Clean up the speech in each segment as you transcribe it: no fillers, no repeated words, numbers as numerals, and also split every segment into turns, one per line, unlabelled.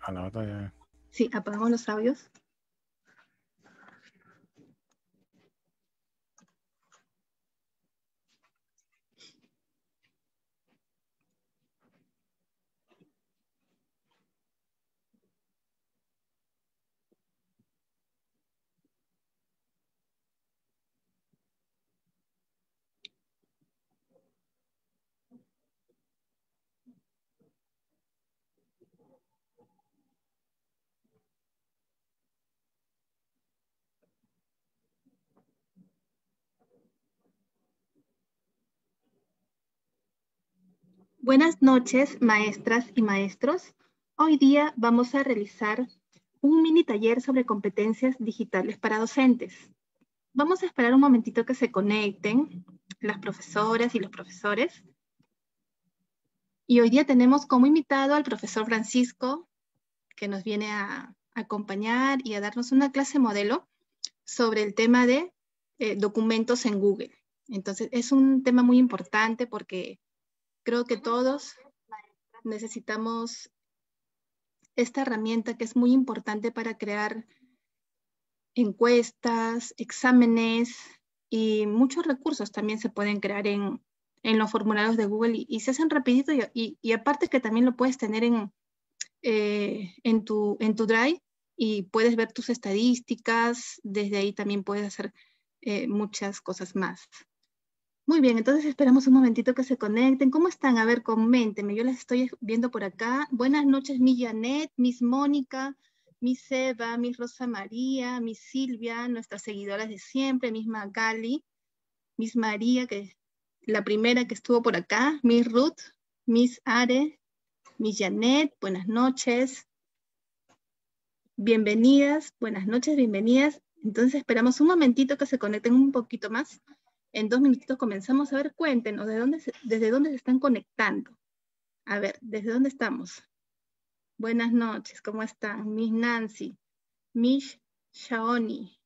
A la otra ya.
Sí, apagamos los audios. Buenas noches, maestras y maestros. Hoy día vamos a realizar un mini taller sobre competencias digitales para docentes. Vamos a esperar un momentito que se conecten las profesoras y los profesores. Y hoy día tenemos como invitado al profesor Francisco, que nos viene a acompañar y a darnos una clase modelo sobre el tema de documentos en Google. Entonces, es un tema muy importante porque creo que todos necesitamos esta herramienta que es muy importante para crear encuestas, exámenes y muchos recursos también se pueden crear en los formularios de Google y se hacen rapidito y aparte que también lo puedes tener en tu Drive y puedes ver tus estadísticas, desde ahí también puedes hacer muchas cosas más. Muy bien, entonces esperamos un momentito que se conecten. ¿Cómo están? A ver, coméntenme. Yo las estoy viendo por acá. Buenas noches, mi Janet, Miss Mónica, Miss Eva, Miss Rosa María, Miss Silvia, nuestras seguidoras de siempre, Miss Magali, Miss María, que la primera que estuvo por acá, Miss Ruth, Miss Are, Miss Janet, buenas noches. Bienvenidas, buenas noches, bienvenidas. Entonces esperamos un momentito que se conecten un poquito más. En 2 minutitos comenzamos. A ver, cuéntenos, ¿desde dónde se están conectando? A ver, ¿desde dónde estamos? Buenas noches, ¿cómo están? Miss Nancy, Miss Shaoni.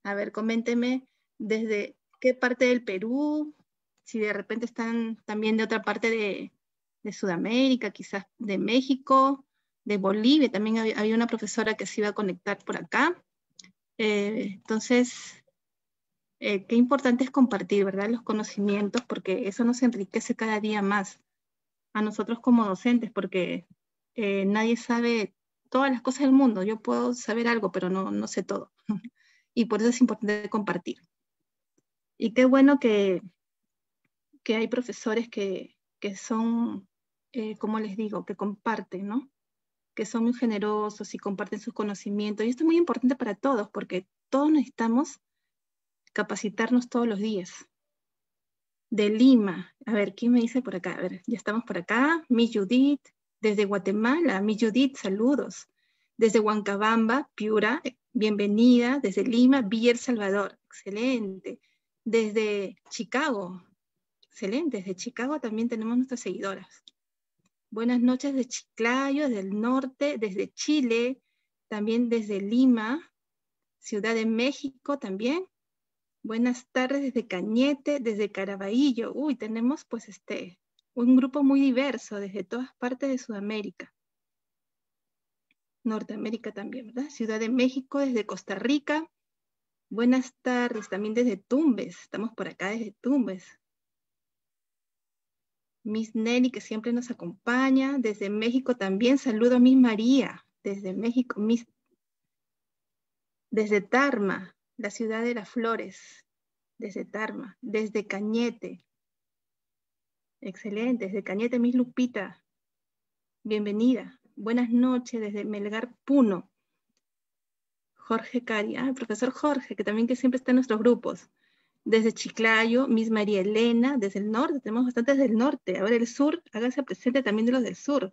A ver, coméntenme desde qué parte del Perú, si de repente están también de otra parte de Sudamérica, quizás de México, de Bolivia. También había una profesora que se iba a conectar por acá. Entonces, qué importante es compartir, ¿verdad? Los conocimientos, porque eso nos enriquece cada día más a nosotros como docentes, porque nadie sabe todas las cosas del mundo. Yo puedo saber algo, pero no sé todo. Y por eso es importante compartir. Y qué bueno que hay profesores que son, como les digo, que comparten, ¿no? Que son muy generosos y comparten sus conocimientos. Y esto es muy importante para todos, porque todos necesitamos capacitarnos todos los días. De Lima, a ver, ¿quién me dice por acá? A ver, ya estamos por acá. Miss Judith, desde Guatemala. Miss Judith, saludos. Desde Huancabamba, Piura, bienvenida. Desde Lima, Villa El Salvador, excelente. Desde Chicago, excelente. Desde Chicago también tenemos nuestras seguidoras. Buenas noches de Chiclayo, desde el norte, desde Chile, también desde Lima, Ciudad de México también. Buenas tardes desde Cañete, desde Caraballo. Uy, tenemos pues un grupo muy diverso desde todas partes de Sudamérica. Norteamérica también, ¿verdad? Ciudad de México, desde Costa Rica. Buenas tardes también desde Tumbes. Estamos por acá desde Tumbes. Miss Nelly, que siempre nos acompaña. Desde México también saludo a Miss María. Desde México, desde Tarma, la ciudad de las flores. Desde Tarma, desde Cañete. Excelente, desde Cañete, Miss Lupita. Bienvenida. Buenas noches desde Melgar, Puno. Jorge Cari, el profesor Jorge, que también que siempre está en nuestros grupos. Desde Chiclayo, Miss María Elena, desde el norte, tenemos bastantes del norte. Ahora el sur, hágase presente también de los del sur.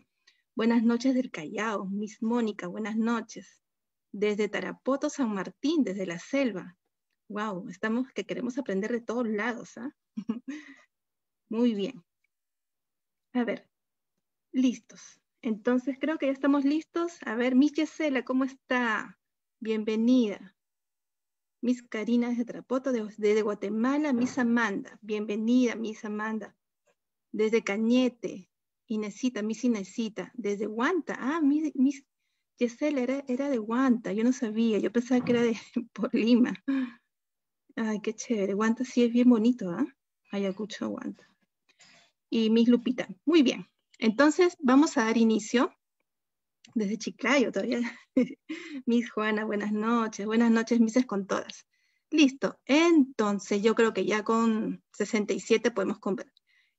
Buenas noches del Callao, Miss Mónica, buenas noches. Desde Tarapoto, San Martín, desde la selva. Wow, estamos que queremos aprender de todos lados, ¿ah? Muy bien. A ver, listos. Entonces creo que ya estamos listos. A ver, Miss Yesela, ¿cómo está? Bienvenida. Miss Karina desde Tarapoto, desde Guatemala, Miss Amanda. Bienvenida, Miss Amanda. Desde Cañete. Inesita, Miss Inesita, desde Huanta. Ah, Miss Giselle era de Huanta, yo no sabía, yo pensaba que era de por Lima. Ay, qué chévere, Huanta sí es bien bonito, ¿ah? Ayacucho, Huanta. Y Miss Lupita, muy bien. Entonces, vamos a dar inicio desde Chiclayo todavía. Miss Juana, buenas noches, Misses con todas. Listo, entonces yo creo que ya con 67 podemos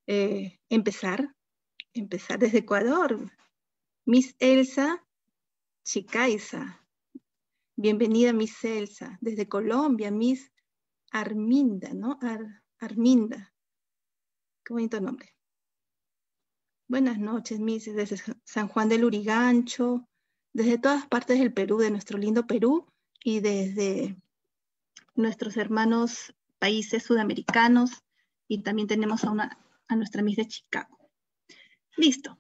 empezar desde Ecuador. Miss Elsa Chicaiza, bienvenida Miss Elsa. Desde Colombia, Miss Arminda, ¿no? Arminda, qué bonito nombre. Buenas noches, Miss, desde San Juan del Urigancho, desde todas partes del Perú, de nuestro lindo Perú, y desde nuestros hermanos países sudamericanos, y también tenemos a nuestra Miss de Chicago. Listo,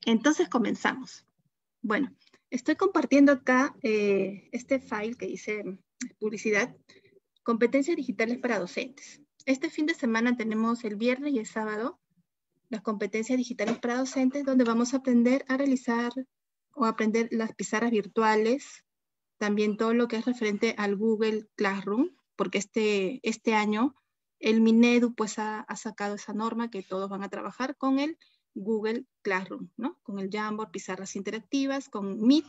entonces comenzamos. Bueno, estoy compartiendo acá este file que dice publicidad, competencias digitales para docentes. Este fin de semana tenemos el viernes y el sábado las competencias digitales para docentes, donde vamos a aprender a realizar o aprender las pizarras virtuales, también todo lo que es referente al Google Classroom, porque este año el Minedu pues ha sacado esa norma que todos van a trabajar con el Google Classroom, ¿no? Con el Jamboard, pizarras interactivas, con Meet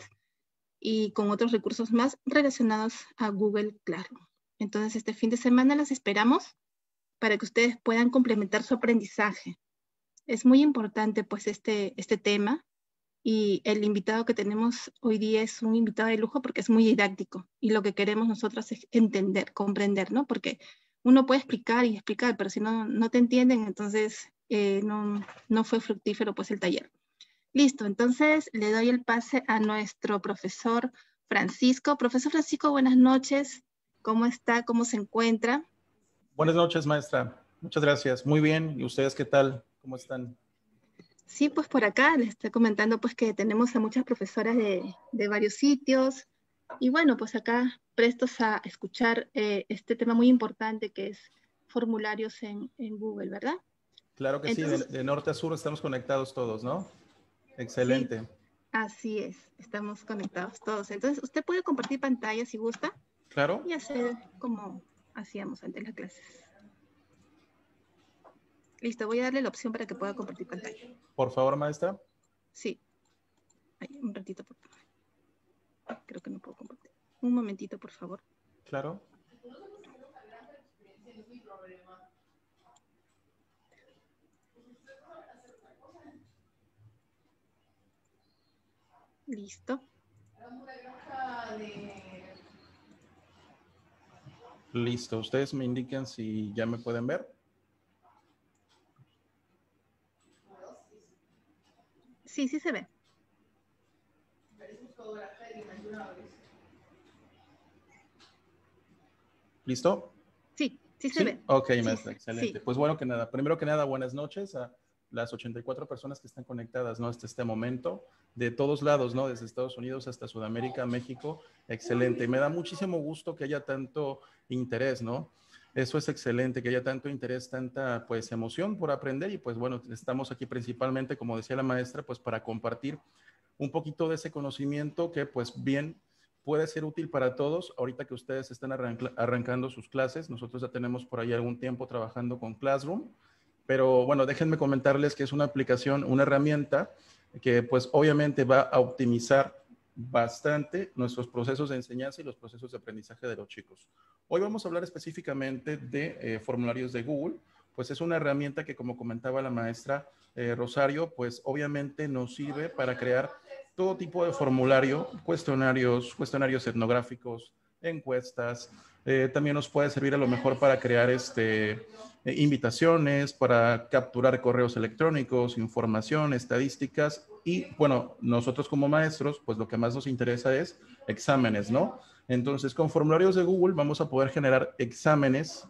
y con otros recursos más relacionados a Google Classroom. Entonces este fin de semana las esperamos para que ustedes puedan complementar su aprendizaje. Es muy importante pues este tema, y el invitado que tenemos hoy día es un invitado de lujo porque es muy didáctico, y lo que queremos nosotros es entender, comprender, ¿no? Porque uno puede explicar y explicar, pero si no te entienden, entonces no fue fructífero pues el taller. Listo, entonces le doy el pase a nuestro profesor Francisco. Profesor Francisco, buenas noches. ¿Cómo está? ¿Cómo se encuentra?
Buenas noches, maestra. Muchas gracias. Muy bien. ¿Y ustedes qué tal? ¿Cómo están?
Sí, pues por acá les estoy comentando pues que tenemos a muchas profesoras de varios sitios, y bueno, pues acá prestos a escuchar este tema muy importante que es formularios en Google, ¿verdad?
Claro que
Entonces,
sí, de norte a sur estamos conectados todos, ¿no?
sí,
Excelente.
así es, estamos conectados todos. Entonces, usted puede compartir pantalla si gusta
¿Claro?
y hacer como hacíamos antes las clases. Listo, voy a darle la opción para que pueda compartir pantalla.
Por favor, maestra.
Sí. Ay, un ratito, por favor. Creo que no puedo compartir. Un momentito, por favor.
Claro.
Listo.
Listo. Ustedes me indican si ya me pueden ver.
Sí, sí se ve.
¿Listo?
Sí, sí se ve.
Ok,
Sí,
maestra, excelente.
sí.
Pues bueno, primero que nada, buenas noches a las 84 personas que están conectadas, ¿no? Hasta este momento, de todos lados, ¿no? Desde Estados Unidos hasta Sudamérica, México, excelente. Y me da muchísimo gusto que haya tanto interés, ¿no? Eso es excelente, que haya tanto interés, tanta, pues, emoción por aprender. Y pues bueno, estamos aquí principalmente, como decía la maestra, pues para compartir un poquito de ese conocimiento que, pues, bien puede ser útil para todos. Ahorita que ustedes están arrancando sus clases, nosotros ya tenemos por ahí algún tiempo trabajando con Classroom, pero bueno, déjenme comentarles que es una aplicación, una herramienta que pues obviamente va a optimizar bastante nuestros procesos de enseñanza y los procesos de aprendizaje de los chicos. Hoy vamos a hablar específicamente de formularios de Google, pues es una herramienta que, como comentaba la maestra Rosario, pues obviamente nos sirve para crear todo tipo de formulario, cuestionarios etnográficos, encuestas. También nos puede servir a lo mejor para crear invitaciones, para capturar correos electrónicos, información, estadísticas. Y bueno, nosotros como maestros, pues lo que más nos interesa es exámenes, ¿no? Entonces, con formularios de Google vamos a poder generar exámenes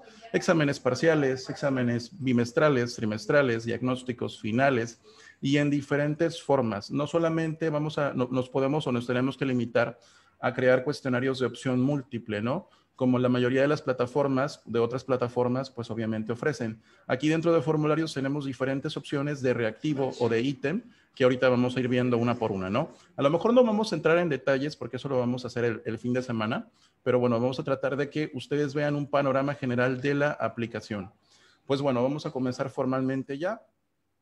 parciales, exámenes bimestrales, trimestrales, diagnósticos finales, y en diferentes formas. No solamente nos podemos o nos tenemos que limitar a crear cuestionarios de opción múltiple, ¿no? como la mayoría de las plataformas, de otras plataformas, pues obviamente ofrecen. Aquí dentro de formularios tenemos diferentes opciones de reactivo o de ítem, que ahorita vamos a ir viendo una por una, ¿no? A lo mejor no vamos a entrar en detalles porque eso lo vamos a hacer el fin de semana, pero bueno, vamos a tratar de que ustedes vean un panorama general de la aplicación. Pues bueno, vamos a comenzar formalmente ya.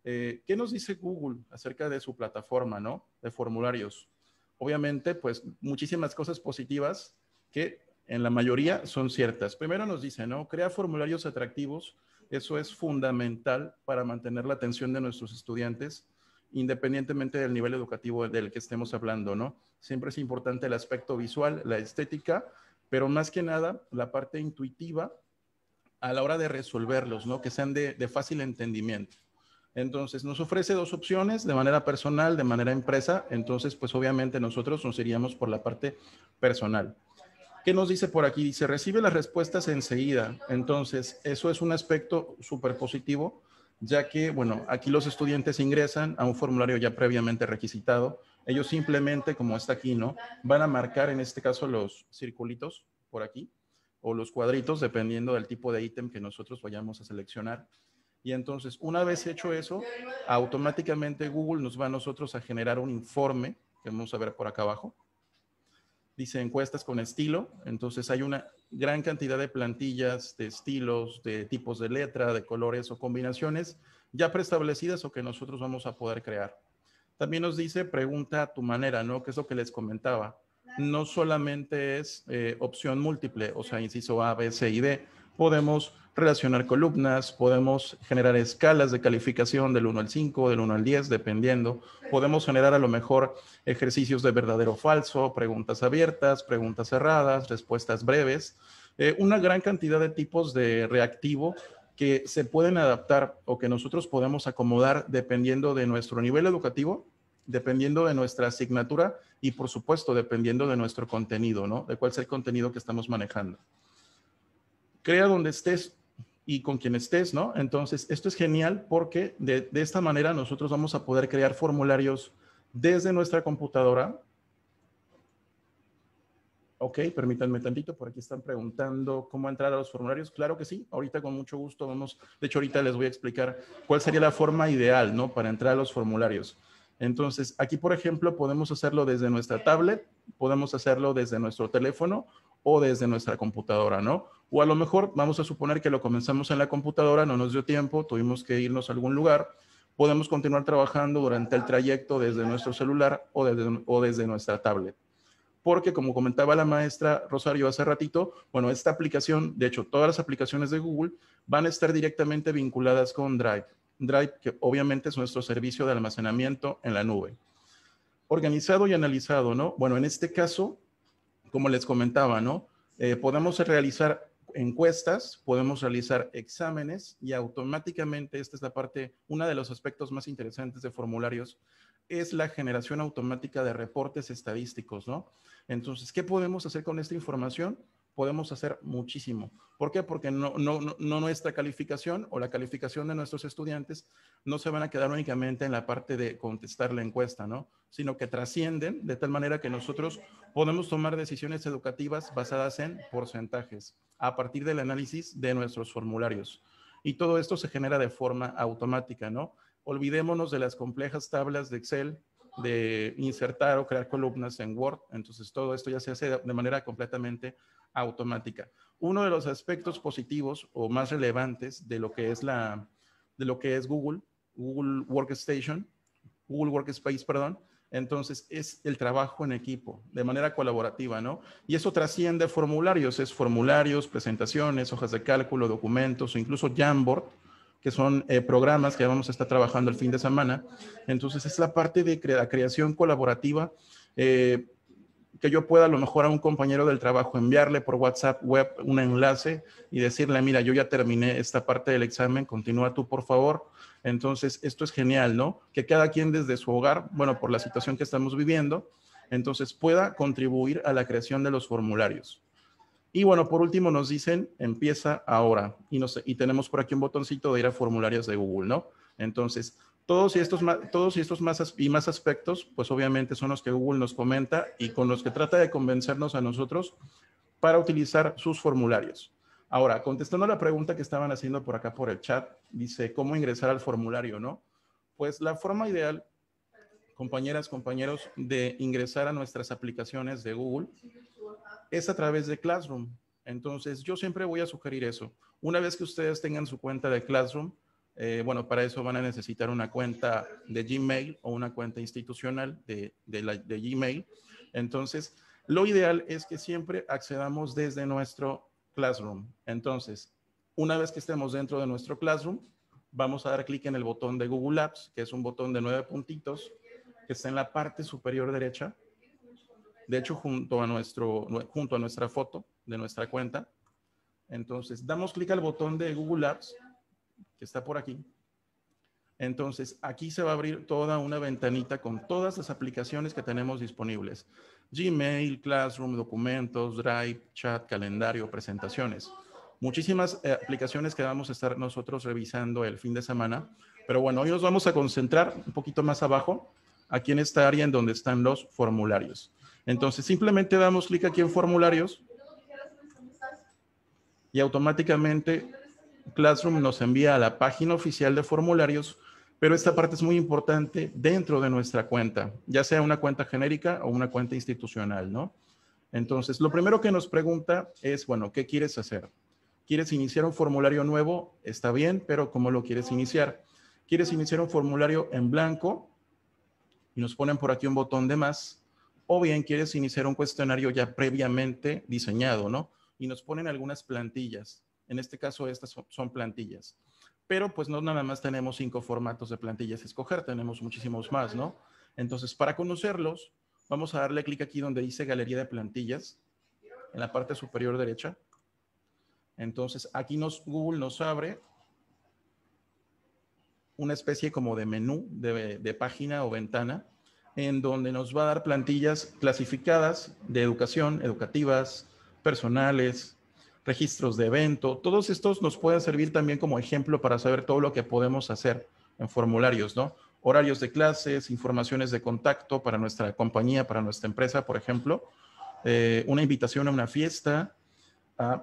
¿Qué nos dice Google acerca de su plataforma, ¿no? De formularios. Obviamente, pues muchísimas cosas positivas que en la mayoría son ciertas. Primero nos dice, ¿no? Crea formularios atractivos. Eso es fundamental para mantener la atención de nuestros estudiantes, independientemente del nivel educativo del que estemos hablando, ¿no? Siempre es importante el aspecto visual, la estética, pero más que nada la parte intuitiva a la hora de resolverlos, ¿no? Que sean de fácil entendimiento. Entonces, nos ofrece dos opciones, de manera personal, de manera empresa. Entonces, pues obviamente nosotros nos iríamos por la parte personal. ¿Qué nos dice por aquí? Dice, recibe las respuestas enseguida. Entonces, eso es un aspecto súper positivo, ya que, bueno, aquí los estudiantes ingresan a un formulario ya previamente requisitado. Ellos simplemente, como está aquí, ¿no? Van a marcar, en este caso, los circulitos por aquí, o los cuadritos, dependiendo del tipo de ítem que nosotros vayamos a seleccionar. Y entonces, una vez hecho eso, automáticamente Google nos va a nosotros a generar un informe, que vamos a ver por acá abajo. Dice encuestas con estilo. Entonces hay una gran cantidad de plantillas, de estilos, de tipos de letra, de colores o combinaciones ya preestablecidas o que nosotros vamos a poder crear. También nos dice pregunta a tu manera, ¿no? Que es lo que les comentaba. No solamente es opción múltiple, o sea, inciso A, B, C y D. Podemos relacionar columnas, podemos generar escalas de calificación del 1 al 5, del 1 al 10, dependiendo. Podemos generar a lo mejor ejercicios de verdadero o falso, preguntas abiertas, preguntas cerradas, respuestas breves. Una gran cantidad de tipos de reactivo que se pueden adaptar o que nosotros podemos acomodar dependiendo de nuestro nivel educativo, dependiendo de nuestra asignatura y, por supuesto, dependiendo de nuestro contenido, ¿no? De cuál sea el contenido que estamos manejando. Crea donde estés y con quien estés, ¿no? Entonces, esto es genial porque de esta manera nosotros vamos a poder crear formularios desde nuestra computadora. Ok, permítanme tantito, por aquí están preguntando cómo entrar a los formularios. Claro que sí, ahorita con mucho gusto vamos, de hecho ahorita les voy a explicar cuál sería la forma ideal, ¿no? Para entrar a los formularios. Entonces, aquí por ejemplo podemos hacerlo desde nuestra tablet, podemos hacerlo desde nuestro teléfono o desde nuestra computadora, ¿no? O a lo mejor vamos a suponer que lo comenzamos en la computadora, no nos dio tiempo, tuvimos que irnos a algún lugar, podemos continuar trabajando durante el trayecto desde nuestro celular o desde nuestra tablet. Porque como comentaba la maestra Rosario hace ratito, bueno, esta aplicación, de hecho, todas las aplicaciones de Google van a estar directamente vinculadas con Drive. Drive, que obviamente es nuestro servicio de almacenamiento en la nube. Organizado y analizado, ¿no? Bueno, en este caso, como les comentaba, ¿no? Podemos realizar encuestas, podemos realizar exámenes y automáticamente, esta es la parte, uno de los aspectos más interesantes de formularios, es la generación automática de reportes estadísticos, ¿no? Entonces, ¿qué podemos hacer con esta información? Podemos hacer muchísimo. ¿Por qué? Porque no nuestra calificación o la calificación de nuestros estudiantes no se van a quedar únicamente en la parte de contestar la encuesta, ¿no? Sino que trascienden de tal manera que nosotros podemos tomar decisiones educativas basadas en porcentajes a partir del análisis de nuestros formularios. Y todo esto se genera de forma automática, ¿no? Olvidémonos de las complejas tablas de Excel, de insertar o crear columnas en Word. Entonces, todo esto ya se hace de manera completamente automática. Uno de los aspectos positivos o más relevantes de lo que es Google Workspace, perdón, entonces es el trabajo en equipo, de manera colaborativa, ¿no? Y eso trasciende formularios, es formularios, presentaciones, hojas de cálculo, documentos o incluso Jamboard, que son programas que vamos a estar trabajando el fin de semana. Entonces es la parte de la creación colaborativa, que yo pueda a lo mejor a un compañero del trabajo enviarle por WhatsApp web un enlace y decirle, mira, yo ya terminé esta parte del examen, continúa tú por favor. Entonces, esto es genial, ¿no? Que cada quien desde su hogar, bueno, por la situación que estamos viviendo, entonces pueda contribuir a la creación de los formularios. Y bueno, por último nos dicen, empieza ahora. Y tenemos por aquí un botoncito de ir a formularios de Google, ¿no? Entonces, todos y estos más aspectos, pues obviamente son los que Google nos comenta y con los que trata de convencernos a nosotros para utilizar sus formularios. Ahora, contestando a la pregunta que estaban haciendo por acá por el chat, dice, ¿cómo ingresar al formulario, no? Pues la forma ideal, compañeras, compañeros, de ingresar a nuestras aplicaciones de Google es a través de Classroom. Entonces, yo siempre voy a sugerir eso. Una vez que ustedes tengan su cuenta de Classroom, bueno, para eso van a necesitar una cuenta de Gmail o una cuenta institucional de Gmail. Entonces, lo ideal es que siempre accedamos desde nuestro Classroom. Entonces, una vez que estemos dentro de nuestro Classroom, vamos a dar clic en el botón de Google Apps, que es un botón de 9 puntitos, que está en la parte superior derecha. De hecho, junto a nuestra foto de nuestra cuenta. Entonces, damos clic al botón de Google Apps, que está por aquí. Entonces, aquí se va a abrir toda una ventanita con todas las aplicaciones que tenemos disponibles. Gmail, Classroom, documentos, Drive, chat, calendario, presentaciones. Muchísimas aplicaciones que vamos a estar nosotros revisando el fin de semana. Pero bueno, hoy nos vamos a concentrar un poquito más abajo, aquí en esta área en donde están los formularios. Entonces, simplemente damos clic aquí en formularios y automáticamente Classroom nos envía a la página oficial de formularios, pero esta parte es muy importante dentro de nuestra cuenta, ya sea una cuenta genérica o una cuenta institucional, ¿no? Entonces, lo primero que nos pregunta es, bueno, ¿qué quieres hacer? ¿Quieres iniciar un formulario nuevo? Está bien, pero ¿cómo lo quieres iniciar? ¿Quieres iniciar un formulario en blanco? Y nos ponen por aquí un botón de más. O bien quieres iniciar un cuestionario ya previamente diseñado, ¿no? Y nos ponen algunas plantillas. En este caso, estas son plantillas. Pero pues no nada más tenemos 5 formatos de plantillas a escoger, tenemos muchísimos más, ¿no? Entonces, para conocerlos, vamos a darle clic aquí donde dice Galería de Plantillas, en la parte superior derecha. Entonces, aquí Google nos abre una especie como de menú de página o ventana en donde nos va a dar plantillas clasificadas de educación, educativas, personales, registros de evento. Todos estos nos pueden servir también como ejemplo para saber todo lo que podemos hacer en formularios, ¿no? Horarios de clases, informaciones de contacto para nuestra compañía, para nuestra empresa, por ejemplo, una invitación a una fiesta.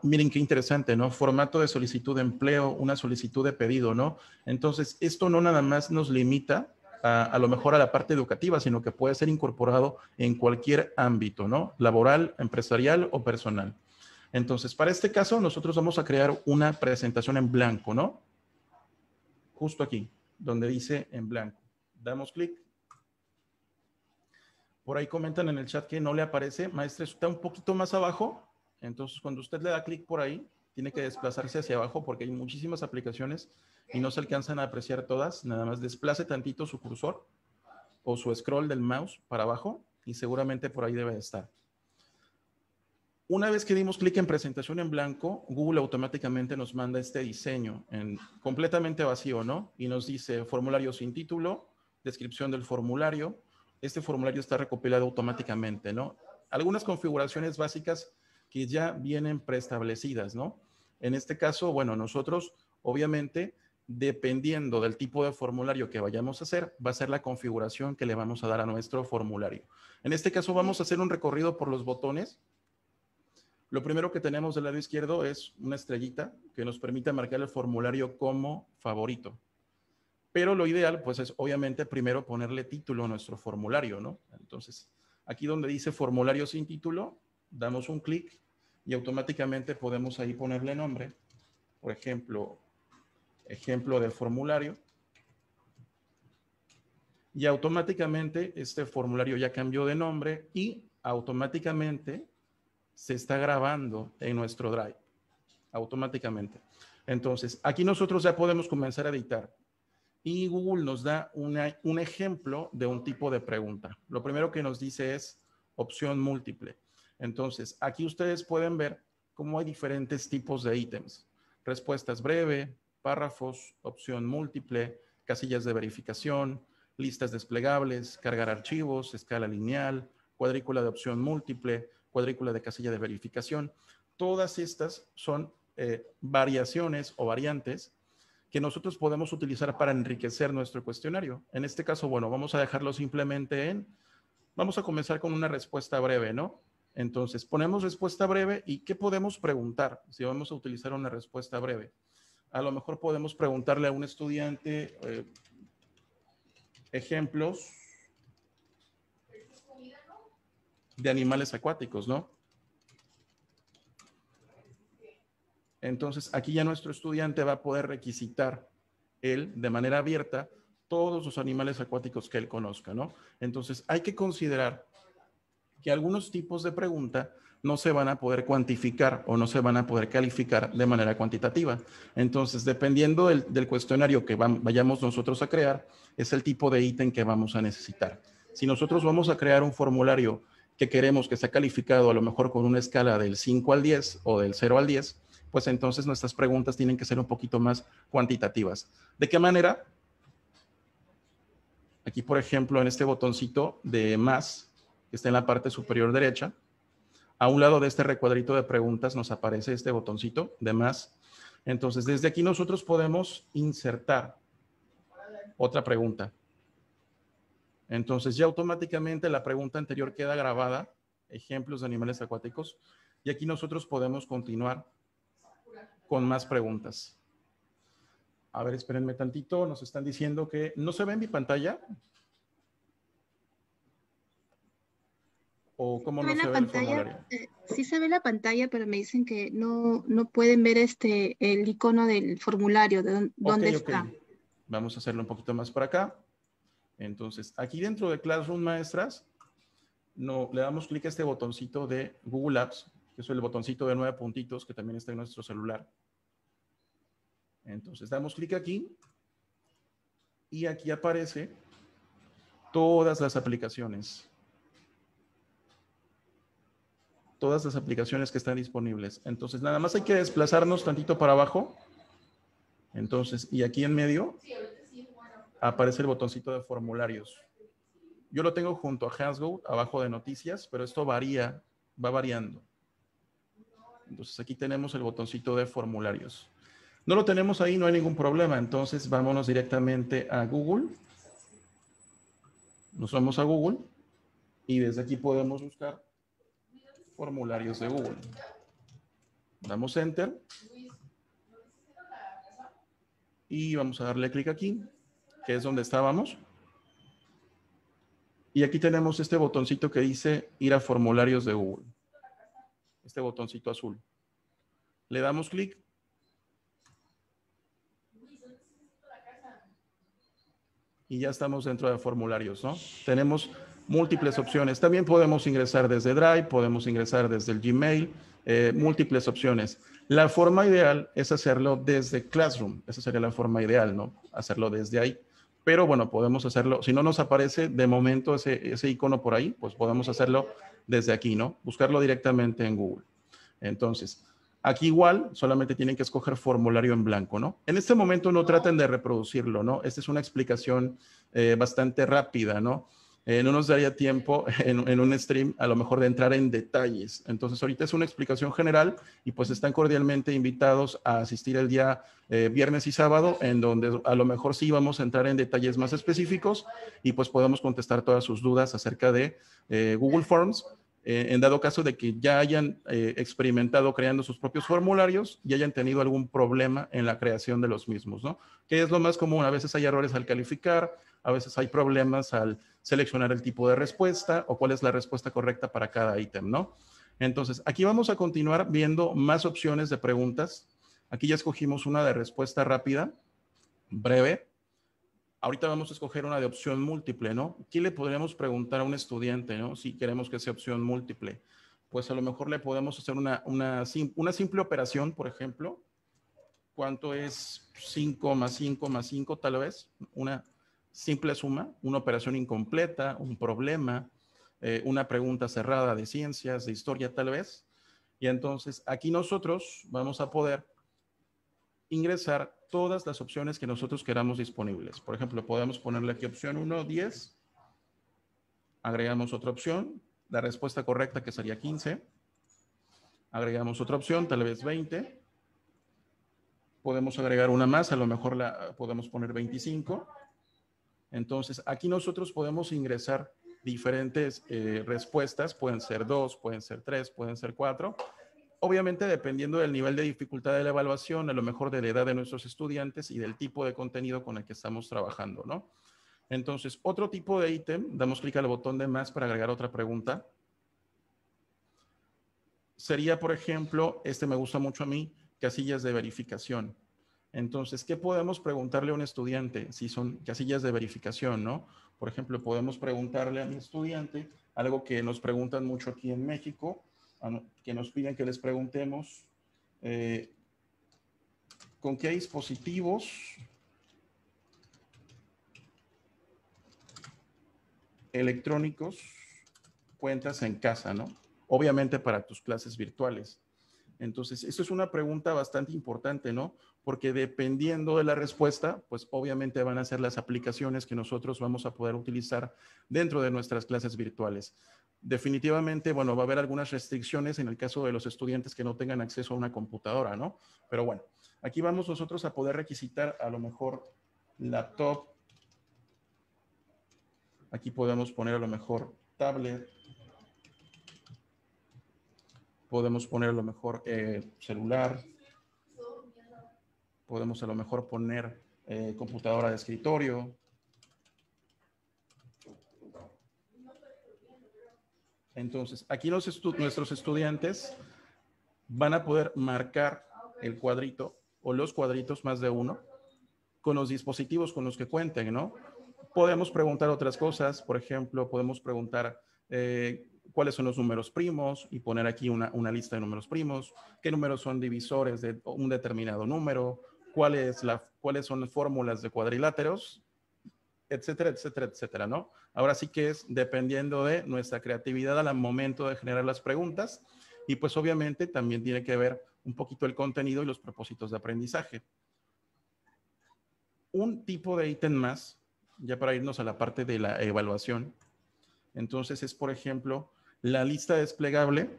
Miren qué interesante, ¿no? Formato de solicitud de empleo, una solicitud de pedido, ¿no? Entonces, esto no nada más nos limita a lo mejor a la parte educativa, sino que puede ser incorporado en cualquier ámbito, ¿no? Laboral, empresarial o personal. Entonces, para este caso, nosotros vamos a crear una presentación en blanco, ¿no? Justo aquí, donde dice en blanco. Damos clic. Por ahí comentan en el chat que no le aparece. Maestra, está un poquito más abajo. Entonces, cuando usted le da clic por ahí, tiene que desplazarse hacia abajo porque hay muchísimas aplicaciones y no se alcanzan a apreciar todas. Nada más desplace tantito su cursor o su scroll del mouse para abajo y seguramente por ahí debe estar. Una vez que dimos clic en presentación en blanco, Google automáticamente nos manda este diseño completamente vacío, ¿no? Y nos dice formulario sin título, descripción del formulario. Este formulario está recopilado automáticamente, ¿no? Algunas configuraciones básicas que ya vienen preestablecidas, ¿no? En este caso, bueno, nosotros, obviamente, dependiendo del tipo de formulario que vayamos a hacer, va a ser la configuración que le vamos a dar a nuestro formulario. En este caso, vamos a hacer un recorrido por los botones. Lo primero que tenemos del lado izquierdo es una estrellita que nos permite marcar el formulario como favorito. Pero lo ideal, pues, es obviamente primero ponerle título a nuestro formulario, ¿no? Entonces, aquí donde dice formulario sin título, damos un clic y automáticamente podemos ahí ponerle nombre. Por ejemplo, ejemplo de formulario. Y automáticamente este formulario ya cambió de nombre y automáticamente se está grabando en nuestro Drive. Automáticamente. Entonces, aquí nosotros ya podemos comenzar a editar. Y Google nos da un ejemplo de un tipo de pregunta. Lo primero que nos dice es opción múltiple. Entonces, aquí ustedes pueden ver cómo hay diferentes tipos de ítems. Respuestas breve, párrafos, opción múltiple, casillas de verificación, listas desplegables, cargar archivos, escala lineal, cuadrícula de opción múltiple, cuadrícula de casilla de verificación. Todas estas son variaciones o variantes que nosotros podemos utilizar para enriquecer nuestro cuestionario. En este caso, bueno, vamos a dejarlo simplemente vamos a comenzar con una respuesta breve, ¿no? Entonces, ponemos respuesta breve y ¿qué podemos preguntar si vamos a utilizar una respuesta breve? A lo mejor podemos preguntarle a un estudiante ejemplos de animales acuáticos, ¿no? Entonces, aquí ya nuestro estudiante va a poder requisitar él de manera abierta todos los animales acuáticos que él conozca, ¿no? Entonces, hay que considerar que algunos tipos de pregunta no se van a poder cuantificar o no se van a poder calificar de manera cuantitativa. Entonces, dependiendo del cuestionario que vayamos nosotros a crear, es el tipo de ítem que vamos a necesitar. Si nosotros vamos a crear un formulario que queremos que sea calificado a lo mejor con una escala del 5 al 10 o del 0 al 10, pues entonces nuestras preguntas tienen que ser un poquito más cuantitativas. ¿De qué manera? Aquí, por ejemplo, en este botoncito de más, que está en la parte superior derecha, a un lado de este recuadrito de preguntas nos aparece este botoncito de más. Entonces, desde aquí nosotros podemos insertar otra pregunta. Entonces, ya automáticamente la pregunta anterior queda grabada, ejemplos de animales acuáticos, y aquí nosotros podemos continuar con más preguntas. A ver, espérenme tantito, nos están diciendo que no se ve en mi pantalla. ¿O cómo no se ve el formulario?
Sí se ve la pantalla, pero me dicen que no pueden ver el icono del formulario, de dónde está.
Vamos a hacerlo un poquito más para acá. Entonces, aquí dentro de Classroom, maestras, le damos clic a este botoncito de Google Apps, que es el botoncito de 9 puntitos que también está en nuestro celular. Entonces, damos clic aquí y aquí aparece todas las aplicaciones. Todas las aplicaciones que están disponibles. Entonces, nada más hay que desplazarnos tantito para abajo. Entonces, y aquí en medio aparece el botoncito de formularios. Yo lo tengo junto a Hasgo, abajo de noticias, pero esto varía, va variando. Entonces, aquí tenemos el botoncito de formularios. No lo tenemos ahí, no hay ningún problema. Entonces, vámonos directamente a Google. Nos vamos a Google y desde aquí podemos buscar formularios de Google. Damos Enter. Y vamos a darle clic aquí, que es donde estábamos. Y aquí tenemos este botoncito que dice ir a formularios de Google. Este botoncito azul. Le damos clic. Y ya estamos dentro de formularios, ¿no? Tenemos múltiples opciones. También podemos ingresar desde Drive, podemos ingresar desde el Gmail, múltiples opciones. La forma ideal es hacerlo desde Classroom. Esa sería la forma ideal, ¿no? Hacerlo desde ahí. Pero bueno, podemos hacerlo. Si no nos aparece de momento ese icono por ahí, pues podemos hacerlo desde aquí, ¿no? Buscarlo directamente en Google. Entonces, aquí igual, solamente tienen que escoger formulario en blanco, ¿no? En este momento no traten de reproducirlo, ¿no? Esta es una explicación bastante rápida, ¿no? No nos daría tiempo en un stream a lo mejor de entrar en detalles. Entonces, ahorita es una explicación general y pues están cordialmente invitados a asistir el día viernes y sábado, en donde a lo mejor sí vamos a entrar en detalles más específicos y pues podemos contestar todas sus dudas acerca de Google Forms. En dado caso de que ya hayan experimentado creando sus propios formularios y hayan tenido algún problema en la creación de los mismos, ¿no? Que es lo más común. A veces hay errores al calificar, a veces hay problemas al seleccionar el tipo de respuesta o cuál es la respuesta correcta para cada ítem, ¿no? Entonces, aquí vamos a continuar viendo más opciones de preguntas. Aquí ya escogimos una de respuesta rápida, breve. Ahorita vamos a escoger una de opción múltiple, ¿no? ¿Qué le podríamos preguntar a un estudiante, ¿no? Si queremos que sea opción múltiple. Pues a lo mejor le podemos hacer una simple operación, por ejemplo. ¿Cuánto es 5 más 5 más 5 tal vez? Una simple suma, una operación incompleta, un problema, una pregunta cerrada de ciencias, de historia tal vez. Y entonces aquí nosotros vamos a poder ingresar todas las opciones que nosotros queramos disponibles. Por ejemplo, podemos ponerle aquí opción 1, 10. Agregamos otra opción, la respuesta correcta que sería 15. Agregamos otra opción, tal vez 20. Podemos agregar una más, a lo mejor la podemos poner 25. Entonces, aquí nosotros podemos ingresar diferentes respuestas, pueden ser 2, pueden ser 3, pueden ser 4. Obviamente, dependiendo del nivel de dificultad de la evaluación, a lo mejor de la edad de nuestros estudiantes y del tipo de contenido con el que estamos trabajando, ¿no? Entonces, otro tipo de ítem, damos clic al botón de más para agregar otra pregunta. Sería, por ejemplo, este me gusta mucho a mí, casillas de verificación. Entonces, ¿qué podemos preguntarle a un estudiante si son casillas de verificación, no? Por ejemplo, podemos preguntarle a mi estudiante algo que nos preguntan mucho aquí en México, que nos piden que les preguntemos con qué dispositivos electrónicos cuentas en casa, ¿no? Obviamente para tus clases virtuales. Entonces, esto es una pregunta bastante importante, ¿no? Porque dependiendo de la respuesta, pues obviamente van a ser las aplicaciones que nosotros vamos a poder utilizar dentro de nuestras clases virtuales. Definitivamente, bueno, va a haber algunas restricciones en el caso de los estudiantes que no tengan acceso a una computadora, ¿no? Pero bueno, aquí vamos nosotros a poder requisitar a lo mejor laptop. Aquí podemos poner a lo mejor tablet. Podemos poner a lo mejor celular. Podemos a lo mejor poner computadora de escritorio. Entonces, aquí nuestros estudiantes van a poder marcar el cuadrito o los cuadritos, más de uno, con los dispositivos con los que cuenten, ¿no? Podemos preguntar otras cosas, por ejemplo, podemos preguntar cuáles son los números primos y poner aquí una lista de números primos, qué números son divisores de un determinado número, cuáles son las fórmulas de cuadriláteros, etcétera, etcétera, etcétera, ¿no? Ahora sí que es dependiendo de nuestra creatividad al momento de generar las preguntas y pues obviamente también tiene que ver un poquito el contenido y los propósitos de aprendizaje. Un tipo de ítem más, ya para irnos a la parte de la evaluación, entonces es, por ejemplo, la lista desplegable,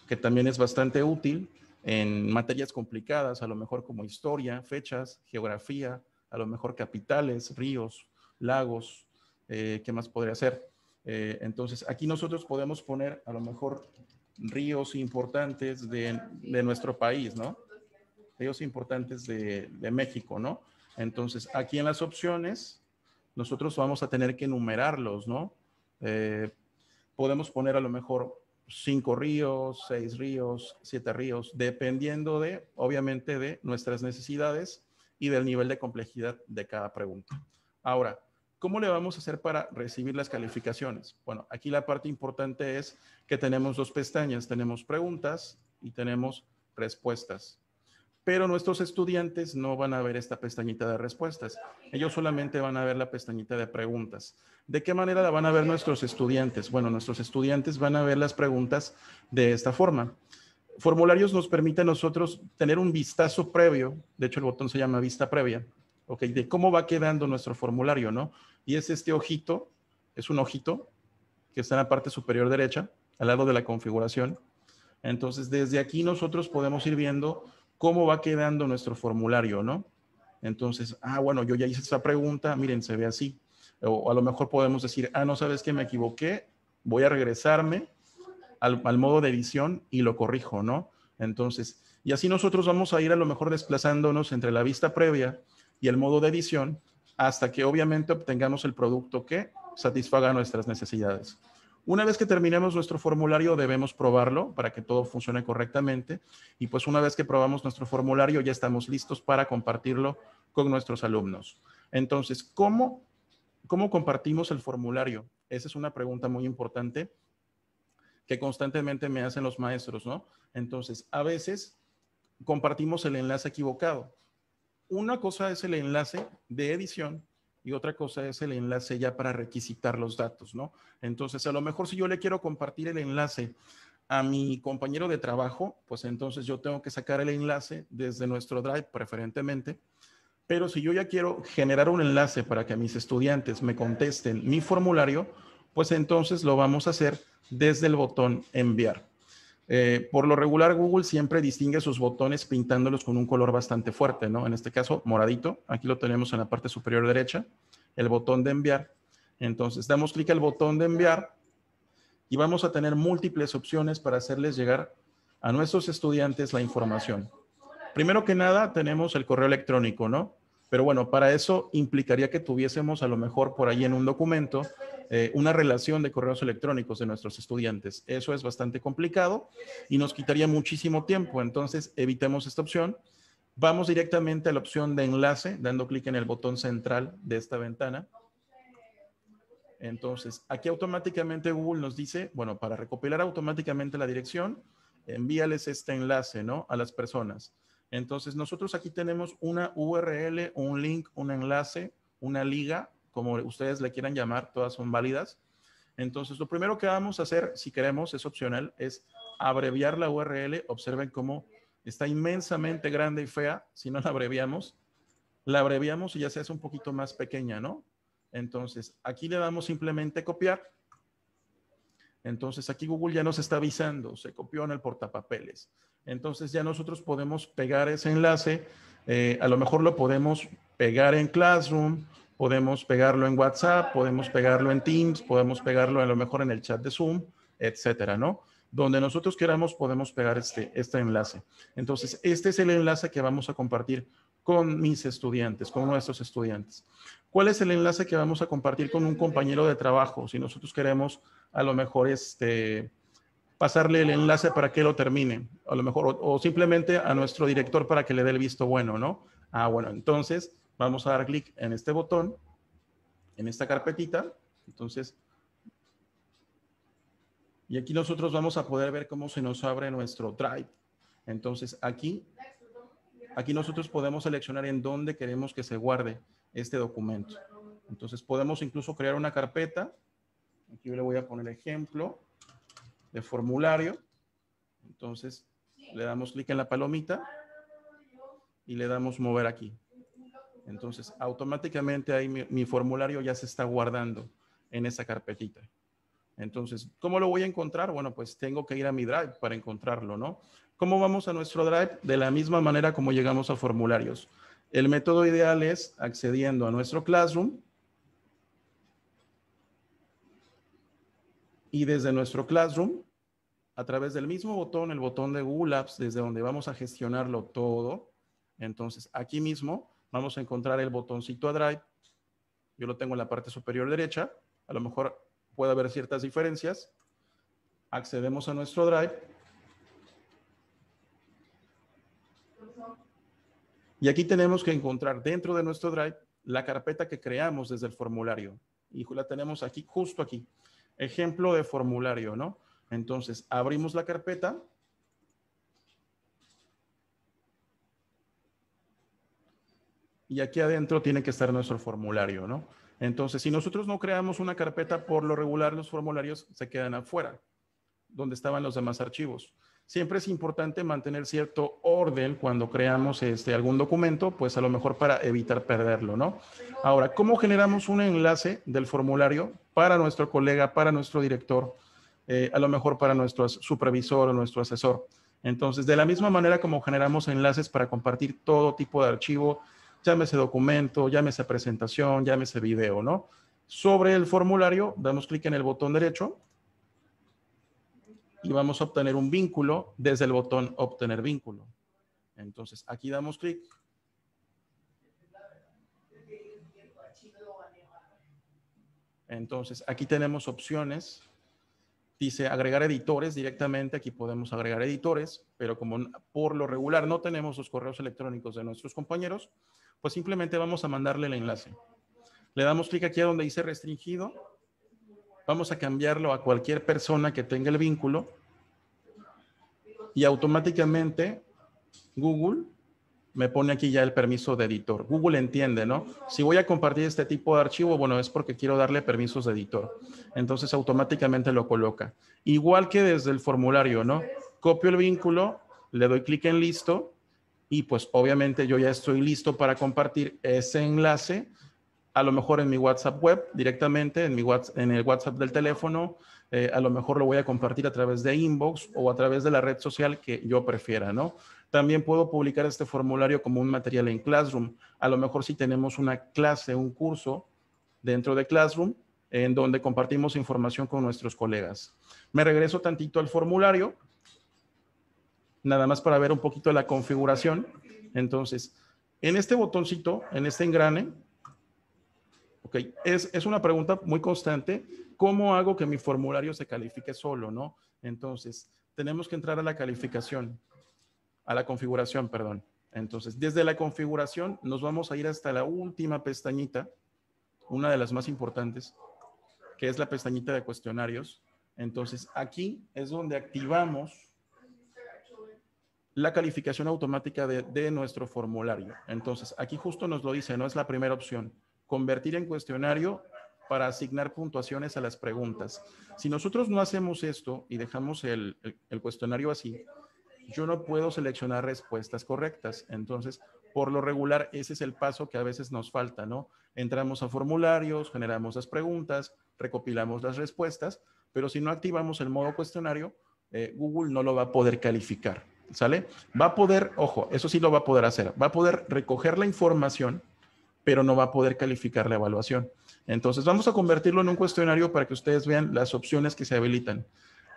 que también es bastante útil en materias complicadas, a lo mejor como historia, fechas, geografía, a lo mejor capitales, ríos, lagos, ¿qué más podría ser? Entonces, aquí nosotros podemos poner a lo mejor ríos importantes de nuestro país, ¿no? Ríos importantes de México, ¿no? Entonces, aquí en las opciones, nosotros vamos a tener que enumerarlos, ¿no? Podemos poner a lo mejor 5 ríos, 6 ríos, 7 ríos, dependiendo de, obviamente, de nuestras necesidades y del nivel de complejidad de cada pregunta. Ahora, ¿cómo le vamos a hacer para recibir las calificaciones? Bueno, aquí la parte importante es que tenemos dos pestañas, tenemos preguntas y tenemos respuestas. Pero nuestros estudiantes no van a ver esta pestañita de respuestas. Ellos solamente van a ver la pestañita de preguntas. ¿De qué manera la van a ver nuestros estudiantes? Bueno, nuestros estudiantes van a ver las preguntas de esta forma. Formularios nos permite a nosotros tener un vistazo previo, de hecho el botón se llama vista previa, ¿ok? De cómo va quedando nuestro formulario, ¿no? Y es este ojito, es un ojito que está en la parte superior derecha, al lado de la configuración. Entonces, desde aquí nosotros podemos ir viendo cómo va quedando nuestro formulario, ¿no? Entonces, bueno, yo ya hice esta pregunta, miren, se ve así. O a lo mejor podemos decir, no, ¿sabes qué? Me equivoqué, voy a regresarme al modo de edición y lo corrijo, ¿no? Entonces, y así nosotros vamos a ir a lo mejor desplazándonos entre la vista previa y el modo de edición hasta que obviamente obtengamos el producto que satisfaga nuestras necesidades. Una vez que terminemos nuestro formulario, debemos probarlo para que todo funcione correctamente. Y pues una vez que probamos nuestro formulario, ya estamos listos para compartirlo con nuestros alumnos. Entonces, ¿cómo compartimos el formulario? Esa es una pregunta muy importante que constantemente me hacen los maestros, ¿no? Entonces, a veces compartimos el enlace equivocado. Una cosa es el enlace de edición y otra cosa es el enlace ya para requisitar los datos, ¿no? Entonces, a lo mejor si yo le quiero compartir el enlace a mi compañero de trabajo, pues entonces yo tengo que sacar el enlace desde nuestro Drive preferentemente. Pero si yo ya quiero generar un enlace para que mis estudiantes me contesten mi formulario, pues entonces lo vamos a hacer desde el botón enviar. Por lo regular, Google siempre distingue sus botones pintándolos con un color bastante fuerte, ¿no? En este caso, moradito. Aquí lo tenemos en la parte superior derecha, el botón de enviar. Entonces, damos clic al botón de enviar y vamos a tener múltiples opciones para hacerles llegar a nuestros estudiantes la información. Primero que nada, tenemos el correo electrónico, ¿no? Pero bueno, para eso implicaría que tuviésemos a lo mejor por ahí en un documento una relación de correos electrónicos de nuestros estudiantes. Eso es bastante complicado y nos quitaría muchísimo tiempo. Entonces, evitemos esta opción. Vamos directamente a la opción de enlace, dando clic en el botón central de esta ventana. Entonces, aquí automáticamente Google nos dice, bueno, para recopilar automáticamente la dirección, envíales este enlace, ¿no? A las personas. Entonces, nosotros aquí tenemos una URL, un link, un enlace, una liga, como ustedes le quieran llamar, todas son válidas. Entonces, lo primero que vamos a hacer, si queremos, es opcional, es abreviar la URL. Observen cómo está inmensamente grande y fea. Si no la abreviamos y ya se hace un poquito más pequeña, ¿no? Entonces, aquí le damos simplemente copiar. Entonces, aquí Google ya nos está avisando, se copió en el portapapeles. Entonces, ya nosotros podemos pegar ese enlace. A lo mejor lo podemos pegar en Classroom, podemos pegarlo en WhatsApp, podemos pegarlo en Teams, podemos pegarlo a lo mejor en el chat de Zoom, etcétera, ¿no? Donde nosotros queramos podemos pegar este enlace. Entonces, este es el enlace que vamos a compartir con mis estudiantes, con nuestros estudiantes. ¿Cuál es el enlace que vamos a compartir con un compañero de trabajo? Si nosotros queremos a lo mejor pasarle el enlace para que lo termine, a lo mejor, o simplemente a nuestro director para que le dé el visto bueno, ¿no? Bueno, entonces vamos a dar clic en este botón, en esta carpetita, entonces, y aquí nosotros vamos a poder ver cómo se nos abre nuestro Drive. Entonces, aquí nosotros podemos seleccionar en dónde queremos que se guarde este documento. Entonces, podemos incluso crear una carpeta. Aquí yo le voy a poner ejemplo de formulario. Entonces, le damos clic en la palomita y le damos mover aquí. Entonces, automáticamente ahí mi formulario ya se está guardando en esa carpetita. Entonces, ¿cómo lo voy a encontrar? Bueno, pues tengo que ir a mi Drive para encontrarlo, ¿no? ¿Cómo vamos a nuestro Drive? De la misma manera como llegamos a formularios. El método ideal es accediendo a nuestro Classroom y desde nuestro Classroom, a través del mismo botón, el botón de Google Apps, desde donde vamos a gestionarlo todo. Entonces, aquí mismo vamos a encontrar el botoncito a Drive. Yo lo tengo en la parte superior derecha. A lo mejor puede haber ciertas diferencias. Accedemos a nuestro Drive. Y aquí tenemos que encontrar dentro de nuestro Drive la carpeta que creamos desde el formulario. Y la tenemos aquí, justo aquí. Ejemplo de formulario, ¿no? Entonces, abrimos la carpeta. Y aquí adentro tiene que estar nuestro formulario, ¿no? Entonces, si nosotros no creamos una carpeta, por lo regular los formularios se quedan afuera, donde estaban los demás archivos. Siempre es importante mantener cierto orden cuando creamos algún documento, pues a lo mejor para evitar perderlo, ¿no? Ahora, ¿cómo generamos un enlace del formulario para nuestro colega, para nuestro director, a lo mejor para nuestro supervisor o nuestro asesor? Entonces, de la misma manera como generamos enlaces para compartir todo tipo de archivo, llámese documento, llámese presentación, llámese video, ¿no? Sobre el formulario, damos clic en el botón derecho y vamos a obtener un vínculo desde el botón obtener vínculo. Entonces, aquí damos clic. Entonces, aquí tenemos opciones. Dice agregar editores directamente. Aquí podemos agregar editores, pero como por lo regular no tenemos los correos electrónicos de nuestros compañeros, pues simplemente vamos a mandarle el enlace. Le damos clic aquí a donde dice restringido. Vamos a cambiarlo a cualquier persona que tenga el vínculo y automáticamente Google me pone aquí ya el permiso de editor. Google entiende, ¿no? Si voy a compartir este tipo de archivo, bueno, es porque quiero darle permisos de editor. Entonces automáticamente lo coloca. Igual que desde el formulario, ¿no? Copio el vínculo, le doy clic en listo y pues obviamente yo ya estoy listo para compartir ese enlace, a lo mejor en mi WhatsApp web directamente, en el WhatsApp del teléfono, a lo mejor lo voy a compartir a través de inbox o a través de la red social que yo prefiera, ¿no? También puedo publicar este formulario como un material en Classroom. A lo mejor si tenemos una clase, un curso dentro de Classroom, en donde compartimos información con nuestros colegas. Me regreso tantito al formulario, nada más para ver un poquito la configuración. Entonces, en este botoncito, en este engrane, okay, es una pregunta muy constante. ¿Cómo hago que mi formulario se califique solo, no? Entonces, tenemos que entrar a la calificación, a la configuración, perdón. Entonces, desde la configuración nos vamos a ir hasta la última pestañita, una de las más importantes, que es la pestañita de cuestionarios. Entonces, aquí es donde activamos la calificación automática de nuestro formulario. Entonces, aquí justo nos lo dice, no es la primera opción. Convertir en cuestionario para asignar puntuaciones a las preguntas. Si nosotros no hacemos esto y dejamos el cuestionario así, yo no puedo seleccionar respuestas correctas. Entonces, por lo regular, ese es el paso que a veces nos falta, ¿no? Entramos a formularios, generamos las preguntas, recopilamos las respuestas, pero si no activamos el modo cuestionario, Google no lo va a poder calificar, ¿sale? Va a poder, ojo, eso sí lo va a poder hacer, va a poder recoger la información, pero no va a poder calificar la evaluación. Entonces, vamos a convertirlo en un cuestionario para que ustedes vean las opciones que se habilitan.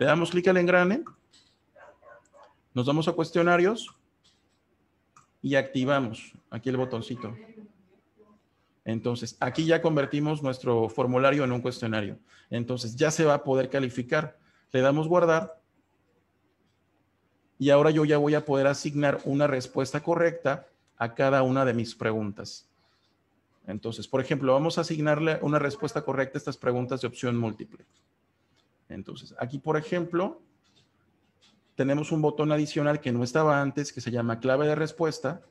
Le damos clic al engrane, nos vamos a cuestionarios y activamos aquí el botoncito. Entonces, aquí ya convertimos nuestro formulario en un cuestionario. Entonces, ya se va a poder calificar. Le damos guardar. Y ahora yo ya voy a poder asignar una respuesta correcta a cada una de mis preguntas. Entonces, por ejemplo, vamos a asignarle una respuesta correcta a estas preguntas de opción múltiple. Entonces, aquí, por ejemplo, tenemos un botón adicional que no estaba antes, que se llama clave de respuesta.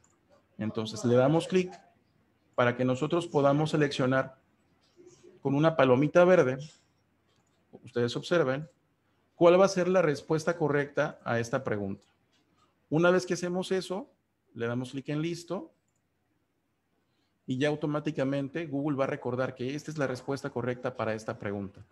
Entonces, le damos clic para que nosotros podamos seleccionar con una palomita verde, ustedes observen, cuál va a ser la respuesta correcta a esta pregunta. Una vez que hacemos eso, le damos clic en listo y ya automáticamente Google va a recordar que esta es la respuesta correcta para esta pregunta.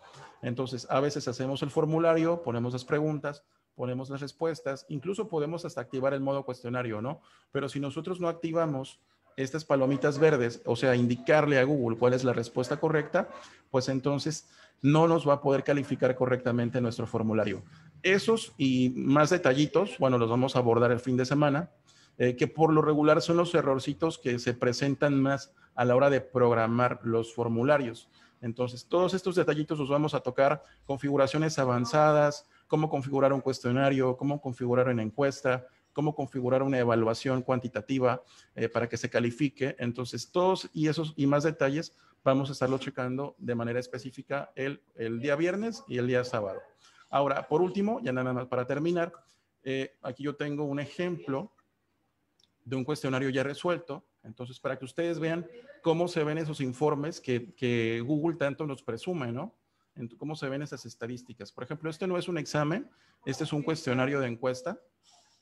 Entonces, a veces hacemos el formulario, ponemos las preguntas, ponemos las respuestas, incluso podemos hasta activar el modo cuestionario, ¿no? Pero si nosotros no activamos estas palomitas verdes, o sea, indicarle a Google cuál es la respuesta correcta, pues entonces no nos va a poder calificar correctamente nuestro formulario. Esos y más detallitos, bueno, los vamos a abordar el fin de semana, que por lo regular son los errorcitos que se presentan más a la hora de programar los formularios. Entonces, todos estos detallitos los vamos a tocar, configuraciones avanzadas, cómo configurar un cuestionario, cómo configurar una encuesta, cómo configurar una evaluación cuantitativa para que se califique. Entonces, todos y esos y más detalles vamos a estarlo checando de manera específica el día viernes y el día sábado. Ahora, por último, ya nada más para terminar, aquí yo tengo un ejemplo de un cuestionario ya resuelto. Entonces, para que ustedes vean cómo se ven esos informes que Google tanto nos presume, ¿no? Cómo se ven esas estadísticas. Por ejemplo, este no es un examen, este es un cuestionario de encuesta.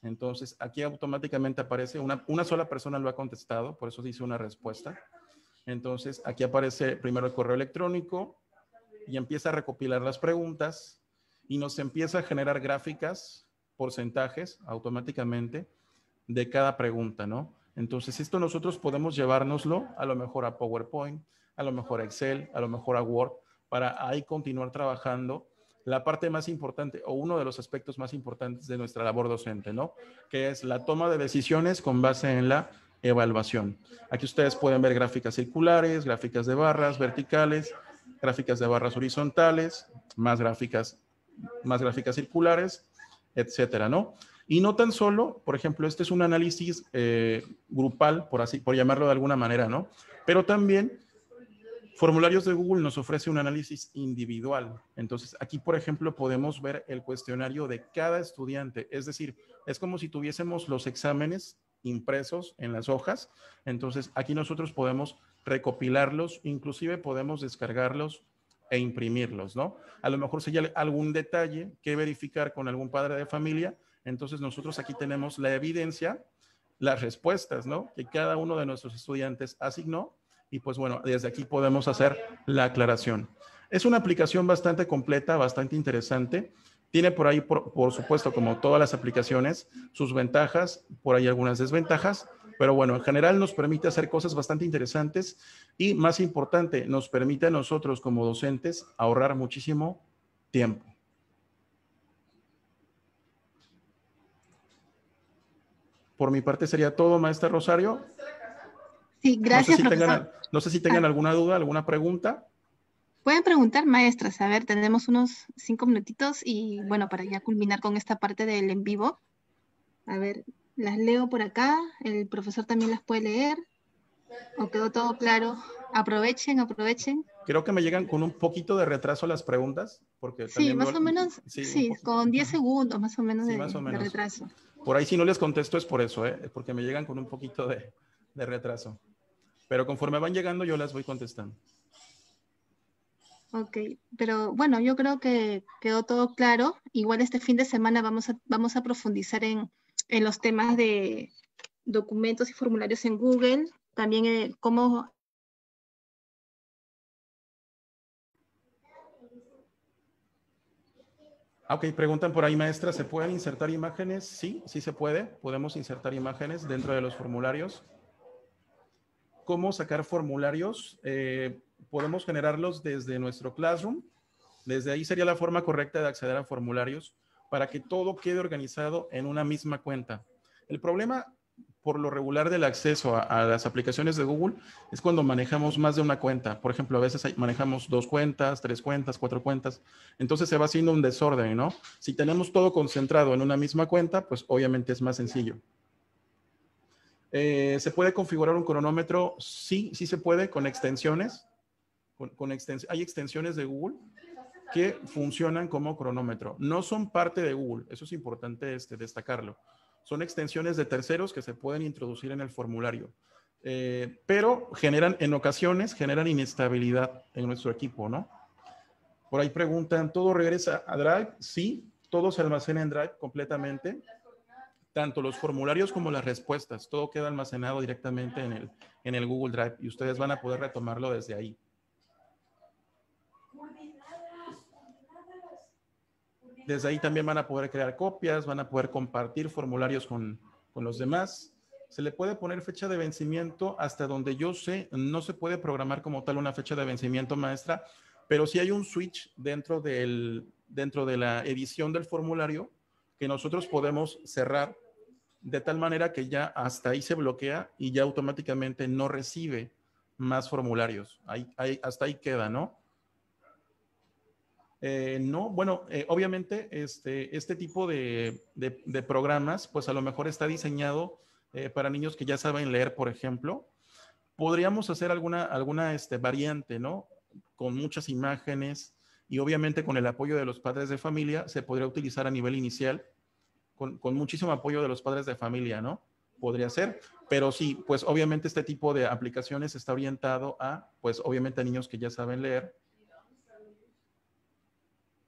Entonces, aquí automáticamente aparece, una sola persona lo ha contestado, por eso dice una respuesta. Entonces, aquí aparece primero el correo electrónico y empieza a recopilar las preguntas y nos empieza a generar gráficas, porcentajes automáticamente de cada pregunta, ¿no? Entonces, esto nosotros podemos llevárnoslo a lo mejor a PowerPoint, a lo mejor a Excel, a lo mejor a Word, para ahí continuar trabajando la parte más importante o uno de los aspectos más importantes de nuestra labor docente, ¿no? Que es la toma de decisiones con base en la evaluación. Aquí ustedes pueden ver gráficas circulares, gráficas de barras verticales, gráficas de barras horizontales, más gráficas circulares, etcétera, ¿no? Y no tan solo, por ejemplo, este es un análisis grupal, por llamarlo de alguna manera, ¿no? Pero también Formularios de Google nos ofrece un análisis individual. Entonces, aquí, por ejemplo, podemos ver el cuestionario de cada estudiante. Es decir, es como si tuviésemos los exámenes impresos en las hojas. Entonces, aquí nosotros podemos recopilarlos, inclusive podemos descargarlos e imprimirlos, ¿no? A lo mejor si hay algún detalle que verificar con algún padre de familia, entonces nosotros aquí tenemos la evidencia, las respuestas, ¿no? Que cada uno de nuestros estudiantes asignó. Y pues bueno, desde aquí podemos hacer la aclaración. Es una aplicación bastante completa, bastante interesante. Tiene por ahí, por supuesto, como todas las aplicaciones, sus ventajas, por ahí algunas desventajas, Pero bueno, en general nos permite hacer cosas bastante interesantes y más importante, nos permite a nosotros como docentes ahorrar muchísimo tiempo. Por mi parte sería todo, maestra Rosario.
Sí, gracias, profesor.
No sé si tengan alguna duda, alguna pregunta.
Pueden preguntar, maestras. A ver, tenemos unos 5 minutitos y bueno, para ya culminar con esta parte del en vivo. A ver, las leo por acá. El profesor también las puede leer. ¿O quedó todo claro? Aprovechen, aprovechen.
Creo que me llegan con un poquito de retraso las preguntas, porque
Sí,
también
más
veo,
o menos,
sí, un
sí,
poquito.
con 10 segundos más o menos
Sí, más o
de
menos.
retraso.
Por ahí si no les contesto es por eso, porque me llegan con un poquito de retraso. Pero conforme van llegando yo las voy contestando.
Ok, pero bueno, yo creo que quedó todo claro. Igual este fin de semana vamos a profundizar en los temas de documentos y formularios en Google, también cómo...
Ok, preguntan por ahí, maestra, ¿se pueden insertar imágenes? Sí, sí se puede. Podemos insertar imágenes dentro de los formularios. ¿Cómo sacar formularios? Podemos generarlos desde nuestro Classroom. Desde ahí sería la forma correcta de acceder a formularios para que todo quede organizado en una misma cuenta. El problema, por lo regular, del acceso a las aplicaciones de Google es cuando manejamos más de una cuenta. Por ejemplo, a veces manejamos 2 cuentas, 3 cuentas, 4 cuentas. Entonces se va haciendo un desorden, ¿no? Si tenemos todo concentrado en una misma cuenta, pues obviamente es más sencillo. ¿Se puede configurar un cronómetro? Sí, sí se puede con extensiones. Hay extensiones de Google que funcionan como cronómetro. No son parte de Google, eso es importante destacarlo. Son extensiones de terceros que se pueden introducir en el formulario. Pero en ocasiones generan inestabilidad en nuestro equipo, ¿no? Por ahí preguntan, ¿todo regresa a Drive? Sí, todo se almacena en Drive completamente. Tanto los formularios como las respuestas, todo queda almacenado directamente en el Google Drive y ustedes van a poder retomarlo desde ahí. Desde ahí también van a poder crear copias, van a poder compartir formularios con los demás. Se le puede poner fecha de vencimiento hasta donde yo sé, no se puede programar como tal una fecha de vencimiento, maestra, pero sí hay un switch dentro de la edición del formulario que nosotros podemos cerrar de tal manera que ya hasta ahí se bloquea y ya automáticamente no recibe más formularios. Hasta ahí queda, ¿no? No, bueno, obviamente este tipo de programas, pues a lo mejor está diseñado para niños que ya saben leer, por ejemplo. Podríamos hacer alguna variante, ¿no? Con muchas imágenes y obviamente con el apoyo de los padres de familia se podría utilizar a nivel inicial con muchísimo apoyo de los padres de familia, ¿no? Podría ser, pero sí, pues obviamente este tipo de aplicaciones está orientado a, pues obviamente a niños que ya saben leer,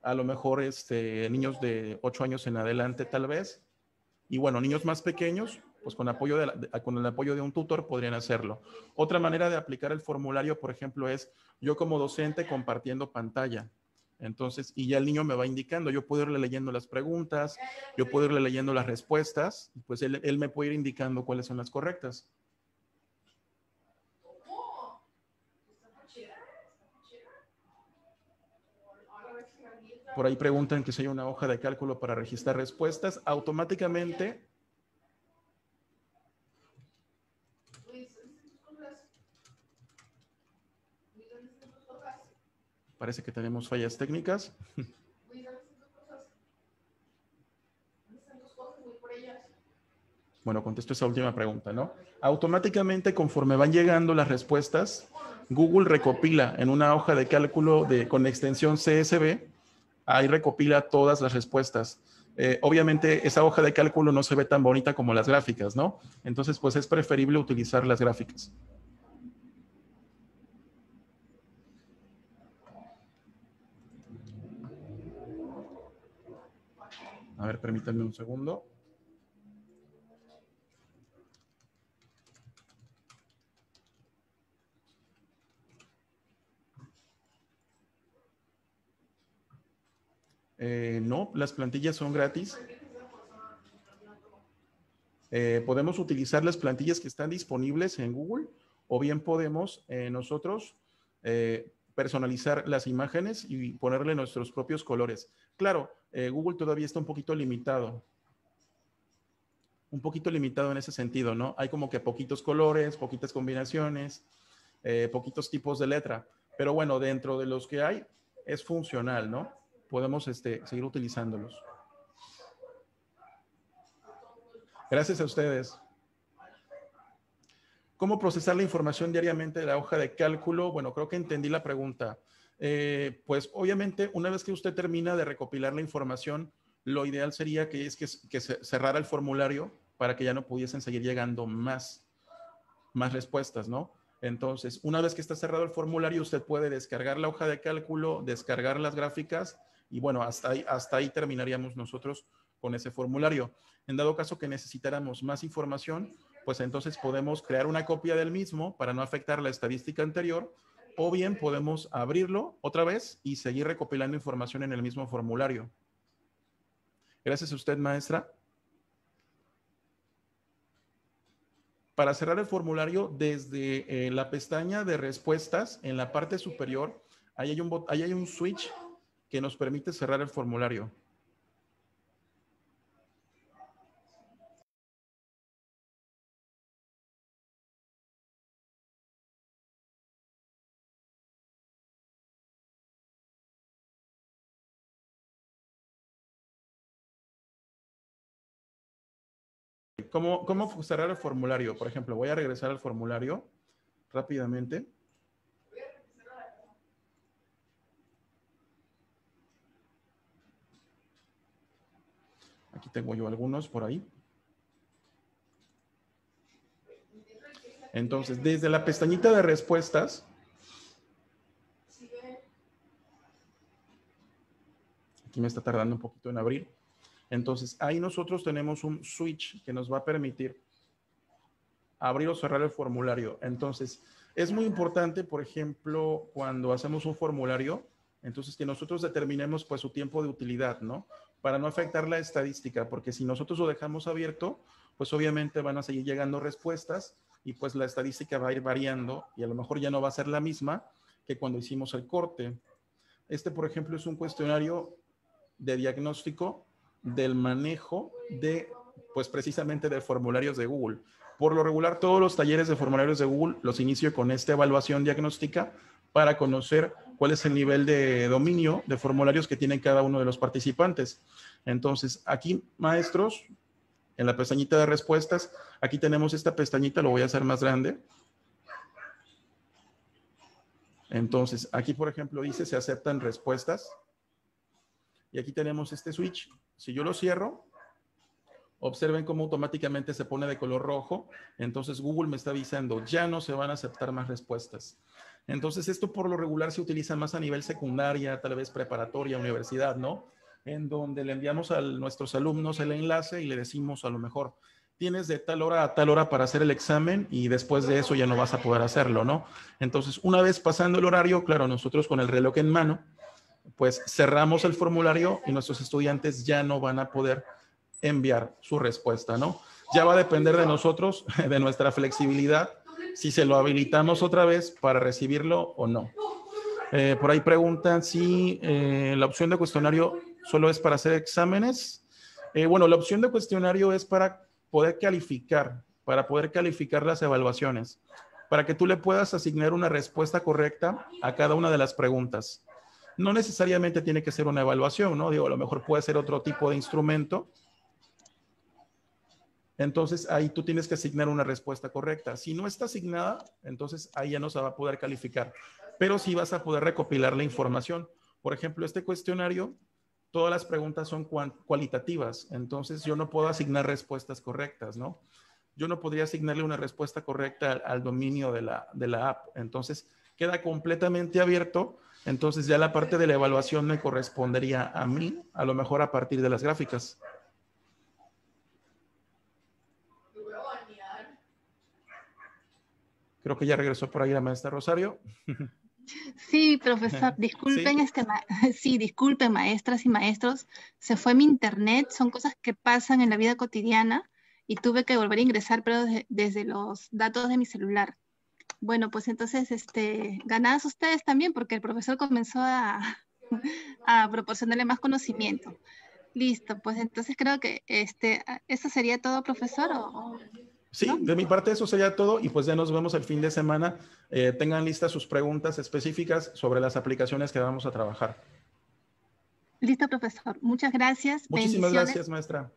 a lo mejor niños de 8 años en adelante tal vez, y bueno, niños más pequeños, pues con el apoyo de un tutor podrían hacerlo. Otra manera de aplicar el formulario, por ejemplo, es yo como docente compartiendo pantalla. Entonces, y ya el niño me va indicando, yo puedo irle leyendo las preguntas, yo puedo irle leyendo las respuestas, pues él me puede ir indicando cuáles son las correctas. Por ahí preguntan que si hay una hoja de cálculo para registrar respuestas. Automáticamente parece que tenemos fallas técnicas. Bueno, contesto esa última pregunta, ¿no? Automáticamente, conforme van llegando las respuestas, Google recopila en una hoja de cálculo con extensión CSV, ahí recopila todas las respuestas. Obviamente, esa hoja de cálculo no se ve tan bonita como las gráficas, ¿no? Entonces, pues es preferible utilizar las gráficas. A ver, permítanme un segundo. No, las plantillas son gratis. Podemos utilizar las plantillas que están disponibles en Google o bien podemos nosotros personalizar las imágenes y ponerle nuestros propios colores. Claro, Google todavía está un poquito limitado en ese sentido, ¿no? Hay como que poquitos colores, poquitas combinaciones, poquitos tipos de letra, pero bueno, dentro de los que hay, es funcional, ¿no? Podemos seguir utilizándolos. Gracias a ustedes. ¿Cómo procesar la información diariamente de la hoja de cálculo? Bueno, creo que entendí la pregunta. Pues obviamente, una vez que usted termina de recopilar la información, lo ideal sería que cerrara el formulario para que ya no pudiesen seguir llegando más respuestas, ¿no? Entonces, una vez que está cerrado el formulario, usted puede descargar la hoja de cálculo, descargar las gráficas y bueno, hasta ahí terminaríamos nosotros con ese formulario. En dado caso que necesitáramos más información, pues entonces podemos crear una copia del mismo para no afectar la estadística anterior, o bien podemos abrirlo otra vez y seguir recopilando información en el mismo formulario. Gracias a usted, maestra. Para cerrar el formulario, desde la pestaña de respuestas, en la parte superior, ahí hay un switch que nos permite cerrar el formulario. ¿Cómo cerrar el formulario? Por ejemplo, voy a regresar al formulario rápidamente. Aquí tengo yo algunos por ahí. Entonces, desde la pestañita de respuestas, aquí me está tardando un poquito en abrir. Entonces, ahí nosotros tenemos un switch que nos va a permitir abrir o cerrar el formulario. Entonces, es muy importante, por ejemplo, cuando hacemos un formulario, entonces que nosotros determinemos pues su tiempo de utilidad, ¿no? Para no afectar la estadística, porque si nosotros lo dejamos abierto, pues obviamente van a seguir llegando respuestas y pues la estadística va a ir variando y a lo mejor ya no va a ser la misma que cuando hicimos el corte. Por ejemplo, es un cuestionario de diagnóstico del manejo de, pues precisamente de formularios de Google. Por lo regular, todos los talleres de formularios de Google los inicio con esta evaluación diagnóstica para conocer cuál es el nivel de dominio de formularios que tienen cada uno de los participantes. Entonces, aquí, maestros, en la pestañita de respuestas, aquí tenemos esta pestañita, lo voy a hacer más grande. Entonces, aquí, por ejemplo, dice se aceptan respuestas. Y aquí tenemos este switch. Si yo lo cierro, observen cómo automáticamente se pone de color rojo. Entonces Google me está avisando, ya no se van a aceptar más respuestas. Entonces esto por lo regular se utiliza más a nivel secundaria, tal vez preparatoria, universidad, ¿no? En donde le enviamos a nuestros alumnos el enlace y le decimos a lo mejor, tienes de tal hora a tal hora para hacer el examen y después de eso ya no vas a poder hacerlo, ¿no? Entonces, una vez pasando el horario, claro, nosotros con el reloj en mano, pues cerramos el formulario y nuestros estudiantes ya no van a poder enviar su respuesta, ¿no? Ya va a depender de nosotros, de nuestra flexibilidad, si se lo habilitamos otra vez para recibirlo o no. Por ahí preguntan si la opción de cuestionario solo es para hacer exámenes. Bueno, la opción de cuestionario es para poder calificar las evaluaciones, para que tú le puedas asignar una respuesta correcta a cada una de las preguntas. No necesariamente tiene que ser una evaluación, ¿no? Digo, a lo mejor puede ser otro tipo de instrumento. Entonces, ahí tú tienes que asignar una respuesta correcta. Si no está asignada, entonces ahí ya no se va a poder calificar. Pero sí vas a poder recopilar la información. Por ejemplo, este cuestionario, todas las preguntas son cualitativas. Entonces, yo no puedo asignar respuestas correctas, ¿no? Yo no podría asignarle una respuesta correcta al dominio de la app. Entonces, queda completamente abierto. Entonces, ya la parte de la evaluación me correspondería a mí, a lo mejor a partir de las gráficas. Creo que ya regresó por ahí la maestra Rosario.
Sí, profesor, disculpen, ¿Sí? Disculpen, maestras y maestros, se fue mi internet, son cosas que pasan en la vida cotidiana y tuve que volver a ingresar, pero desde los datos de mi celular. Bueno, pues entonces, ganadas ustedes también, porque el profesor comenzó a proporcionarle más conocimiento. Listo, pues entonces creo que eso sería todo, profesor,
Sí,
¿no?
de mi parte eso sería todo y pues ya nos vemos el fin de semana. Tengan listas sus preguntas específicas sobre las aplicaciones que vamos a trabajar.
Listo, profesor. Muchas gracias.
Muchísimas
Bendiciones.
gracias, maestra.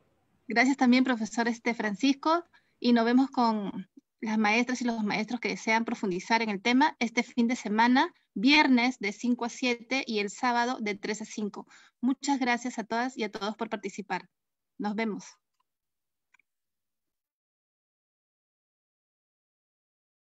Gracias también, profesor Francisco, y nos vemos con las maestras y los maestros que desean profundizar en el tema este fin de semana, viernes de 5 a 7 y el sábado de 3 a 5. Muchas gracias a todas y a todos por participar. Nos vemos.